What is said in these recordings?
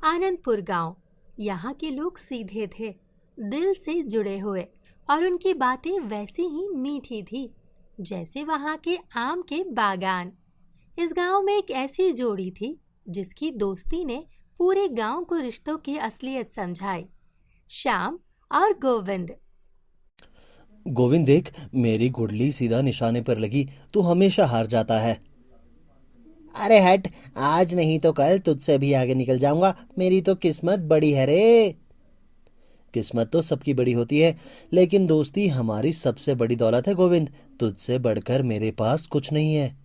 आनंदपुर गांव। यहाँ के लोग सीधे थे, दिल से जुड़े हुए, और उनकी बातें वैसी ही मीठी थी जैसे वहाँ के आम के बागान। इस गांव में एक ऐसी जोड़ी थी जिसकी दोस्ती ने पूरे गांव को रिश्तों की असलियत समझाई। श्याम और गोविंद। गोविंद देख, मेरी गुडली सीधा निशाने पर लगी। तू हमेशा हार जाता है। अरे हट, आज नहीं तो कल तुझसे भी आगे निकल जाऊंगा। मेरी तो किस्मत बड़ी है रे। किस्मत तो सबकी बड़ी होती है, लेकिन दोस्ती हमारी सबसे बड़ी दौलत है गोविंद। तुझसे बढ़कर मेरे पास कुछ नहीं है।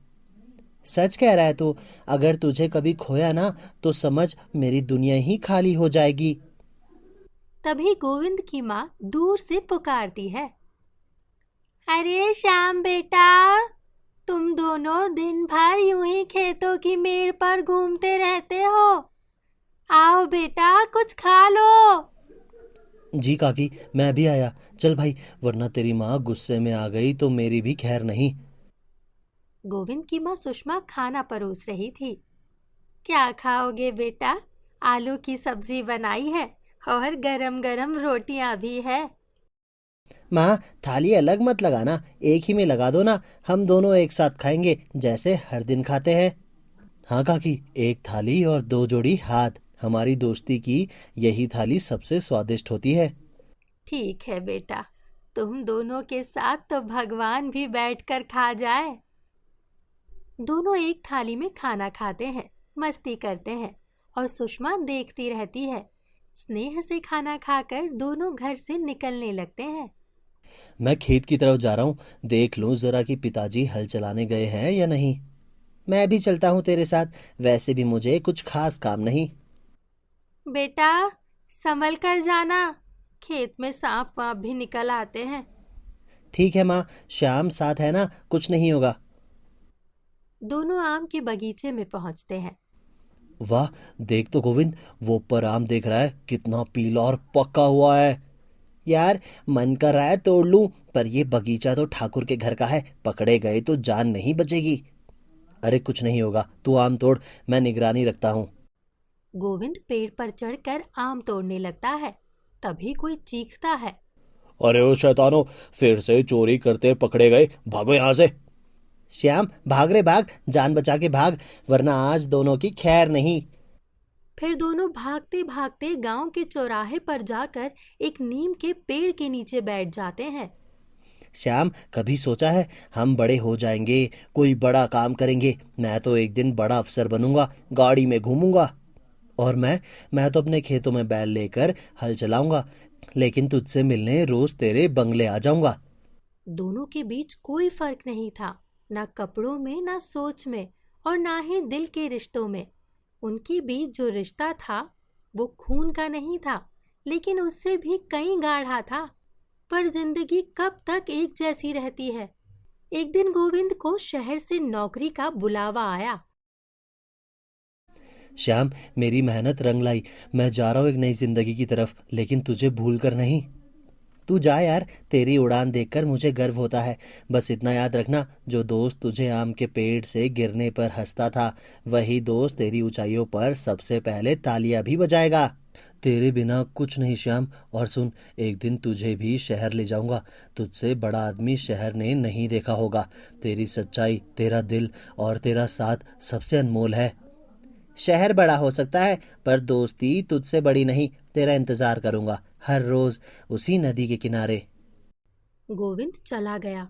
सच कह रहा है तू। अगर तुझे कभी खोया ना, तो समझ मेरी दुनिया ही खाली हो जाएगी। तभी गोविंद की माँ दूर से पुकारती है, अरे श्याम बेटा, तुम दोनों दिन भर यूं ही खेतों की मेड़ पर घूमते रहते हो। आओ बेटा, कुछ खा लो। जी काकी, मैं भी आया। चल भाई, वरना तेरी माँ गुस्से में आ गई तो मेरी भी खैर नहीं। गोविंद की माँ सुषमा खाना परोस रही थी। क्या खाओगे बेटा? आलू की सब्जी बनाई है और गरम गरम रोटियां भी है। माँ, थाली अलग मत लगाना, एक ही में लगा दो ना। हम दोनों एक साथ खाएंगे, जैसे हर दिन खाते हैं। हाँ काकी, एक थाली और दो जोड़ी हाथ। हमारी दोस्ती की यही थाली सबसे स्वादिष्ट होती है। ठीक है बेटा, तुम दोनों के साथ तो भगवान भी बैठकर खा जाए। दोनों एक थाली में खाना खाते हैं, मस्ती करते हैं, और सुषमा देखती रहती है। स्नेह से खाना खाकर दोनों घर से निकलने लगते हैं। मैं खेत की तरफ जा रहा हूँ। देख लूँ जरा कि पिताजी हल चलाने गए हैं या नहीं। मैं भी चलता हूँ तेरे साथ। वैसे भी मुझे कुछ खास काम नहीं। बेटा, संभल कर जाना, खेत में सांप वाप भी निकल आते हैं। ठीक है माँ, श्याम साथ है ना, कुछ नहीं होगा। दोनों आम के बगीचे में पहुंचते हैं। वाह, देख तो गोविंद, वो ऊपर आम देख रहा है, कितना पीला और पका हुआ है। यार, मन कर रहा है तोड़ लूं, पर ये बगीचा तो ठाकुर के घर का है। पकड़े गए तो जान नहीं बचेगी। अरे कुछ नहीं होगा, तू आम तोड़, मैं निगरानी रखता हूँ। गोविंद पेड़ पर चढ़कर आम तोड़ने लगता है। तभी कोई चीखता है, अरे ओ शैतानो, फिर से चोरी करते पकड़े गए, भागो यहाँ से। श्याम, भाग रे भाग, जान बचा के भाग, वरना आज दोनों की खैर नहीं। फिर दोनों भागते भागते गांव के चौराहे पर जाकर एक नीम के पेड़ के नीचे बैठ जाते हैं। श्याम, कभी सोचा है हम बड़े हो जाएंगे, कोई बड़ा काम करेंगे। मैं तो एक दिन बड़ा अफसर बनूंगा, गाड़ी में घूमूंगा। और मैं तो अपने खेतों में बैल लेकर हल चलाऊंगा, लेकिन तुझसे मिलने रोज तेरे बंगले आ जाऊंगा। दोनों के बीच कोई फर्क नहीं था, ना कपड़ों में, ना सोच में, और ना ही दिल के रिश्तों में। उनके बीच जो रिश्ता था वो खून का नहीं था, लेकिन उससे भी कहीं गाढ़ा था। पर जिंदगी कब तक एक जैसी रहती है? एक दिन गोविंद को शहर से नौकरी का बुलावा आया। श्याम, मेरी मेहनत रंग लाई। मैं जा रहा हूँ एक नई जिंदगी की तरफ, लेकिन तुझे भूल कर नहीं। तू जा यार, तेरी उड़ान देखकर मुझे गर्व होता है। बस इतना याद रखना, जो दोस्त तुझे आम के पेड़ से गिरने पर हंसता था, वही दोस्त तेरी ऊंचाइयों पर सबसे पहले तालियां भी बजाएगा। तेरे बिना कुछ नहीं श्याम। और सुन, एक दिन तुझे भी शहर ले जाऊंगा। तुझसे बड़ा आदमी शहर ने नहीं देखा होगा। तेरी सच्चाई, तेरा दिल और तेरा साथ सबसे अनमोल है। शहर बड़ा हो सकता है, पर दोस्ती तुझसे बड़ी नहीं। तेरा इंतजार करूंगा हर रोज उसी नदी के किनारे। गोविंद चला गया।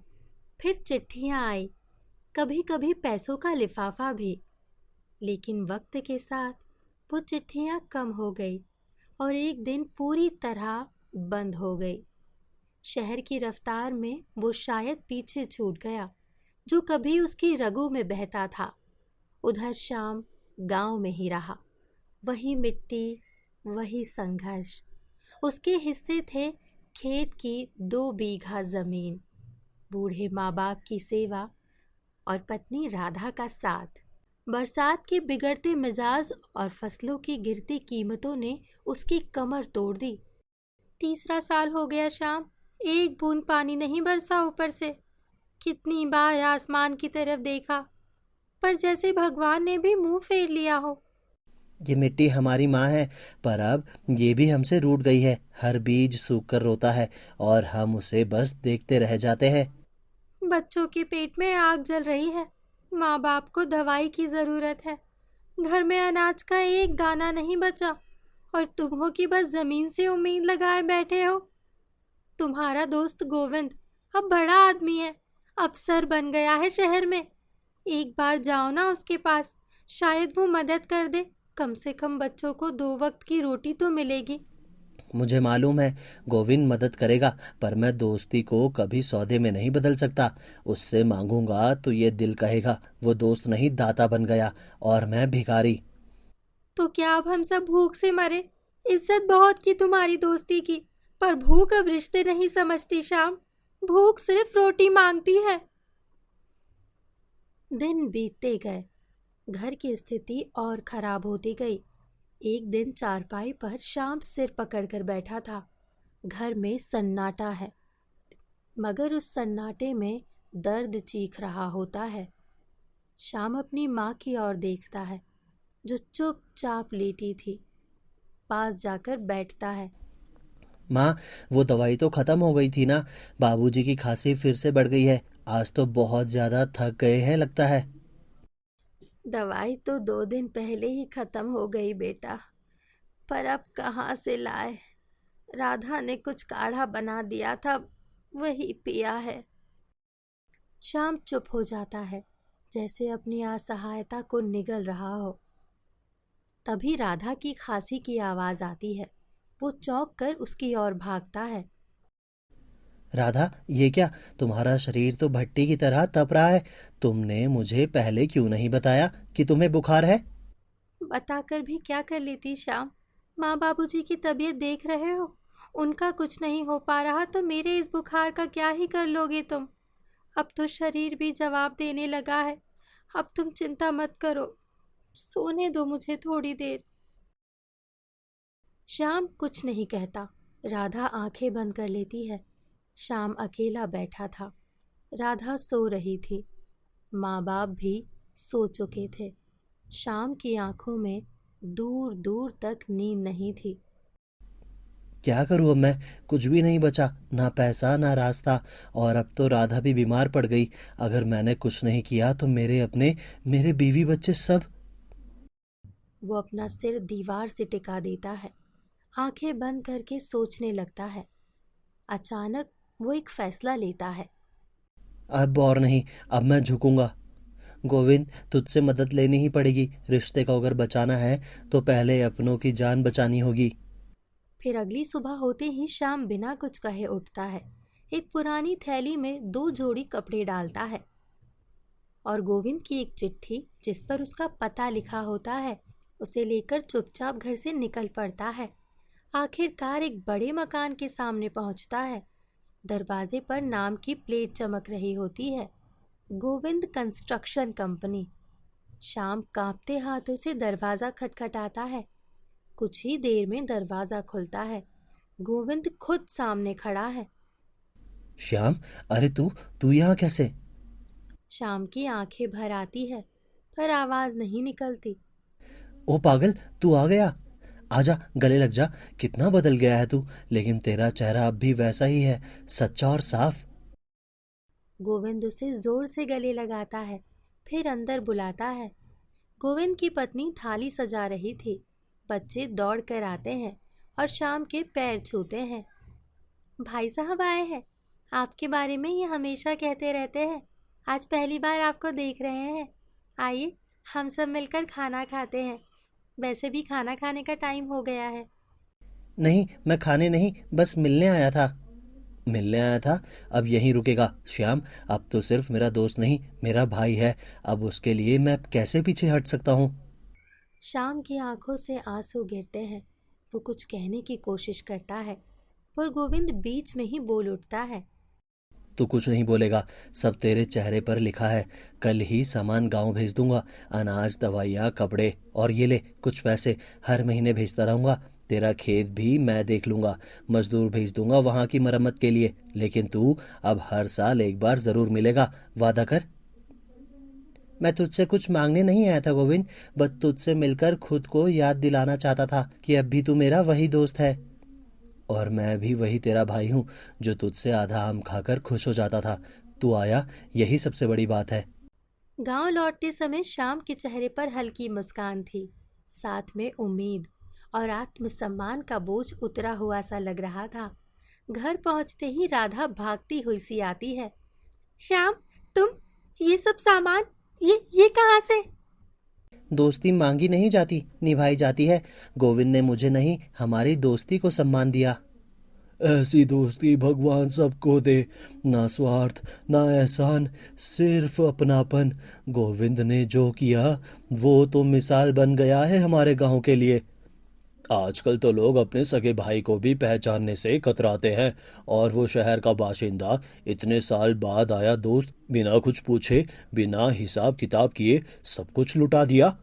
फिर चिट्ठियां आई, कभी कभी पैसों का लिफाफा भी। लेकिन वक्त के साथ वो चिट्ठियां कम हो गई और एक दिन पूरी तरह बंद हो गई। शहर की रफ्तार में वो शायद पीछे छूट गया, जो कभी उसकी रगों में बहता था। उधर शाम गांव में ही रहा, वही मिट्टी, वही संघर्ष। उसके हिस्से थे खेत की 2 बीघा जमीन, बूढ़े माँ बाप की सेवा, और पत्नी राधा का साथ। बरसात के बिगड़ते मिजाज और फसलों की गिरती कीमतों ने उसकी कमर तोड़ दी। तीसरा साल हो गया शाम, एक बूंद पानी नहीं बरसा ऊपर से। कितनी बार आसमान की तरफ देखा, पर जैसे भगवान ने भी मुंह फेर लिया हो। ये मिट्टी हमारी माँ है, पर अब ये भी हमसे रूठ गई है। हर बीज सूख कर रोता है और हम उसे बस देखते रह जाते हैं। बच्चों के पेट में आग जल रही है। माँ बाप को दवाई की जरूरत है। घर में अनाज का एक दाना नहीं बचा और तुम हो कि बस जमीन से उम्मीद लगाए बैठे हो। तुम्हारा दोस्त गोविंद अब बड़ा आदमी है, अफसर बन गया है शहर में। एक बार जाओ ना उसके पास, शायद वो मदद कर दे। कम से कम बच्चों को 2 वक्त की रोटी तो मिलेगी। मुझे मालूम है गोविंद मदद करेगा, पर मैं दोस्ती को कभी सौदे में नहीं बदल सकता। उससे मांगूंगा तो ये दिल कहेगा वो दोस्त नहीं दाता बन गया, और मैं भिखारी। तो क्या अब हम सब भूख से मरे? इज्जत बहुत की तुम्हारी दोस्ती की, पर भूख अब रिश्ते नहीं समझती श्याम। भूख सिर्फ रोटी मांगती है। दिन बीतते गए, घर की स्थिति और खराब होती गई। एक दिन चारपाई पर श्याम सिर पकड़कर बैठा था। घर में सन्नाटा है, मगर उस सन्नाटे में दर्द चीख रहा होता है। श्याम अपनी माँ की ओर देखता है, जो चुपचाप लेटी थी। पास जाकर बैठता है। माँ, वो दवाई तो ख़त्म हो गई थी ना? बाबूजी की खांसी फिर से बढ़ गई है। आज तो बहुत ज़्यादा थक गए हैं लगता है। दवाई तो 2 दिन पहले ही खत्म हो गई बेटा, पर अब कहाँ से लाए? राधा ने कुछ काढ़ा बना दिया था, वही पिया है। श्याम चुप हो जाता है, जैसे अपनी असहायता को निगल रहा हो। तभी राधा की खांसी की आवाज आती है। वो चौंक कर उसकी ओर भागता है। राधा, ये क्या? तुम्हारा शरीर तो भट्टी की तरह तप रहा है। तुमने मुझे पहले क्यों नहीं बताया कि तुम्हें बुखार है? बताकर भी क्या कर लेती श्याम? माँ बाबूजी की तबीयत देख रहे हो, उनका कुछ नहीं हो पा रहा तो मेरे इस बुखार का क्या ही कर लोगे तुम? अब तो शरीर भी जवाब देने लगा है। अब तुम चिंता मत करो, सोने दो मुझे थोड़ी देर। श्याम कुछ नहीं कहता। राधा आंखें बंद कर लेती है। श्याम अकेला बैठा था। राधा सो रही थी। माँ बाप भी सो चुके थे। श्याम की आंखों में दूर दूर तक नींद नहीं थी। क्या करूँ अब मैं? कुछ भी नहीं बचा, ना पैसा ना रास्ता। और अब तो राधा भी बीमार पड़ गई। अगर मैंने कुछ नहीं किया तो मेरे बीवी बच्चे सब। वो अपना सिर दीवार से टिका देता है, आंखें बंद करके सोचने लगता है। अचानक वो एक फैसला लेता है। अब और नहीं, अब मैं झुकूंगा। गोविंद, तुझसे मदद लेनी ही पड़ेगी। रिश्ते को अगर बचाना है तो पहले अपनों की जान बचानी होगी। फिर अगली सुबह होते ही श्याम बिना कुछ कहे उठता है। एक पुरानी थैली में 2 जोड़ी कपड़े डालता है और गोविंद की एक चिट्ठी जिस पर उसका पता लिखा होता है, उसे लेकर चुपचाप घर से निकल पड़ता है। आखिरकार एक बड़े मकान के सामने पहुंचता है। दरवाजे पर नाम की प्लेट चमक रही होती है, गोविंद कंस्ट्रक्शन कंपनी। श्याम कांपते हाथों से दरवाजा खटखटाता है। कुछ ही देर में दरवाजा खुलता है। गोविंद खुद सामने खड़ा है। श्याम, अरे तू तू यहाँ कैसे? श्याम की आंखें भर आती है, पर आवाज नहीं निकलती। ओ पागल, तू आ गया। आजा, गले लग जा। कितना बदल गया है तू, लेकिन तेरा चेहरा अब भी वैसा ही है, सच्चा और साफ। गोविंद उसे जोर से गले लगाता है, फिर अंदर बुलाता है। गोविंद की पत्नी थाली सजा रही थी। बच्चे दौड़ कर आते हैं और श्याम के पैर छूते हैं। भाई साहब आए हैं, आपके बारे में ये हमेशा कहते रहते हैं। आज पहली बार आपको देख रहे हैं। आइए, हम सब मिलकर खाना खाते हैं। वैसे भी खाना खाने का टाइम हो गया है। नहीं, मैं खाने नहीं, बस मिलने आया था। मिलने आया था? अब यहीं रुकेगा श्याम? अब तो सिर्फ मेरा दोस्त नहीं, मेरा भाई है। अब उसके लिए मैं कैसे पीछे हट सकता हूँ? श्याम की आंखों से आंसू गिरते हैं। वो कुछ कहने की कोशिश करता है, पर गोविंद बीच में ही बोल उठता है। तू कुछ नहीं बोलेगा, सब तेरे चेहरे पर लिखा है। कल ही सामान गांव भेज दूंगा। अनाज, दवाइयाँ, कपड़े, और ये ले कुछ पैसे। हर महीने भेजता रहूंगा। तेरा खेत भी मैं देख लूंगा। मजदूर भेज दूंगा वहां की मरम्मत के लिए। लेकिन तू अब हर साल एक बार जरूर मिलेगा, वादा कर। मैं तुझसे कुछ मांगने नहीं आया था गोविंद, बस तुझसे मिलकर खुद को याद दिलाना चाहता था कि अब भी तू मेरा वही दोस्त है। और मैं भी वही तेरा भाई हूँ जो तुझसे आधा आम खाकर खुश हो जाता था। तू आया, यही सबसे बड़ी बात है। गांव लौटते समय श्याम के चेहरे पर हल्की मुस्कान थी, साथ में उम्मीद और आत्मसम्मान का बोझ उतरा हुआ सा लग रहा था। घर पहुंचते ही राधा भागती हुई सी आती है। श्याम, तुम, ये सब सामान, ये कहाँ से? दोस्ती मांगी नहीं जाती, निभाई जाती है। गोविंद ने मुझे नहीं, हमारी दोस्ती को सम्मान दिया। ऐसी दोस्ती भगवान सबको दे, ना स्वार्थ ना एहसान, सिर्फ अपनापन। गोविंद ने जो किया वो तो मिसाल बन गया है हमारे गांव के लिए। आजकल तो लोग अपने सगे भाई को भी पहचानने से कतराते हैं, और वो शहर का बाशिंदा इतने साल बाद आया दोस्त, बिना कुछ पूछे बिना हिसाब किताब किए सब कुछ लुटा दिया।